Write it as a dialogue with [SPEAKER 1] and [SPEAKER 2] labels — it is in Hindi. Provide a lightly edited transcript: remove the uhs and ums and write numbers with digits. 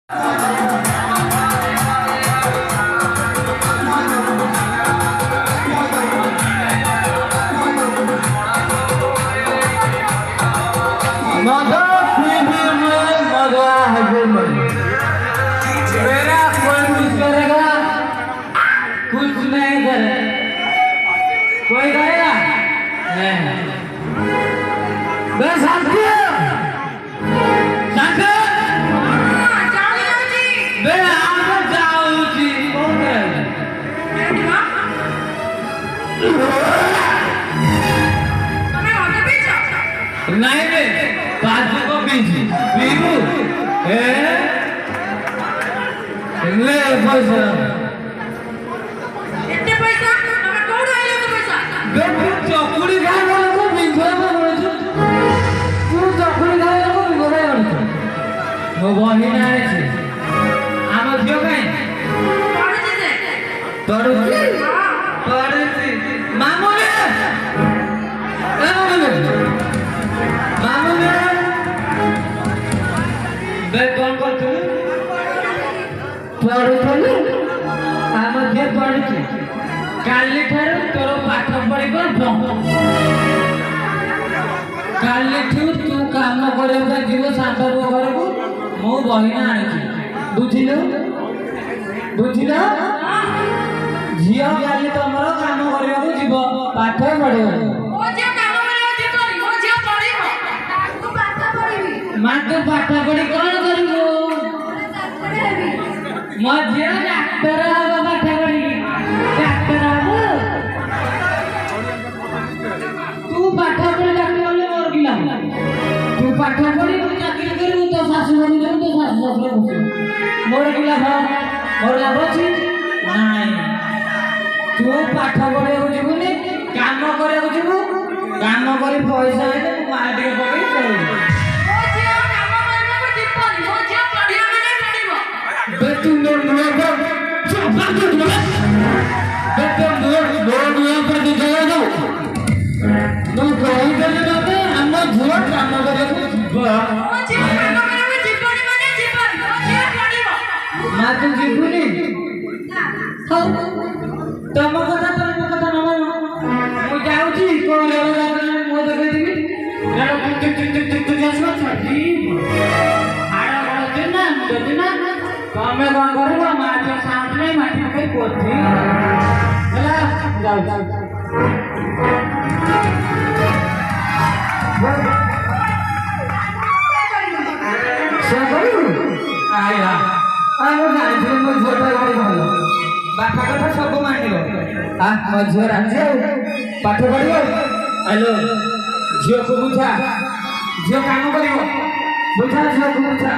[SPEAKER 1] मेरा कोई कुछ करेगा, कुछ नहीं करे, कोई करेगा नहीं। बस शांति शांति मैं आगे जाऊँ जी कौन नहीं नहीं बाजू को बीजी बीबू ले पैसा
[SPEAKER 2] एते पैसा तमे कोड आइलो तो पैसा
[SPEAKER 1] बेटी चकुड़ी खाए वाला को बिंगो में बोलछ तू चकुड़ी खाए वाला को बिंगो में बोलछ मो बहिन आए छे आम झियो काई
[SPEAKER 2] पढ़े जे
[SPEAKER 1] पढ़ुची पढ़ुची मामू रे ए मामू रे बे कौन करथु पढ़ुथलु आम झियो पढ़ुची काली ठार तोर पाठ पढ़ी कर काली ठू तू काम करबा जीव शांत घर को मो बहिना आनी बुझिलो बुझिलो झियो काली तमरो काम करबा को जीव पाठ पढ़िबो
[SPEAKER 2] ओ जे काम करे जे करी ओ जे पढ़िबो तू पाठ पढ़िबी
[SPEAKER 1] मां तू पाठ पढ़ी कोन करबो मो झियो डाक्टर हबो पाठ पढ़ी डाक्टर हबो तू पाठ पढ़ी डाक्टर होले मोर किला तू पाठ पढ़ी चाकरी करू तो सासु बनी जाऊ तो सासु ससुर बसु मोर किला मोर लाभ अछि नाही तू पाठ पढ़िବାକୁ ଯିବୁନି काम କରିବାକୁ ଯିବୁ काम କରି पैसा ହେଲେ ମାଟି ପକେଇ ଚଳିବୁ
[SPEAKER 2] ओ जे काम करबो जिपनी ओ जे पढ़िया माने पढ़िबो
[SPEAKER 1] बेतु मोर मुआ पर चोपा दे बेतु मोर मुआ पर दे दो तो कहि देले बाबे हम झुआ काम କରିବାକୁ ଯିବ
[SPEAKER 2] ओ जे काम करबो जिपनी माने जिपनी ओ जे पढ़िबो
[SPEAKER 1] मा तू ଯିବୁନି ହଉ ତମ କଥା ତମ କଥା ନ ମାନ ମୁଁ ଯାଉଛି କୋଉ ରେଳ ଯାତ୍ରା ମୁଁ ଦେଖେଇଦେବି ରେଳ ଚୁକ୍ ଚୁକ୍ ଚୁକ୍ ଚୁକ୍ ଚୁକ୍ ଆସିବ ଛାଟି ହାଡ଼ ଗଳୁଛି ନା ଯଦି ନା ତମେ କଣ କରିବ ମାଛ ସାଉଣ୍ଡ ନାହିଁ ମାଟି ପକେଇ ପୋଛି ହେଲା ଯାଉଛି ସେ କରିବୁ ଆଇଲା ମୁଁ ଜାଣିଥିଲି ମୋ ଝିଅଟା ଭାରି ଭଲ ବାପା କଥା ସବୁ ମାନିବ ମୋ ଝିଅ ରାଜି ଆଉ ପାଠ ପଢିବ ହ୍ୟାଲୋ ଝିଅକୁ ବୁଝା ଝିଅ କାମ କରିବ ବୁଝା ଝିଅକୁ ବୁଝା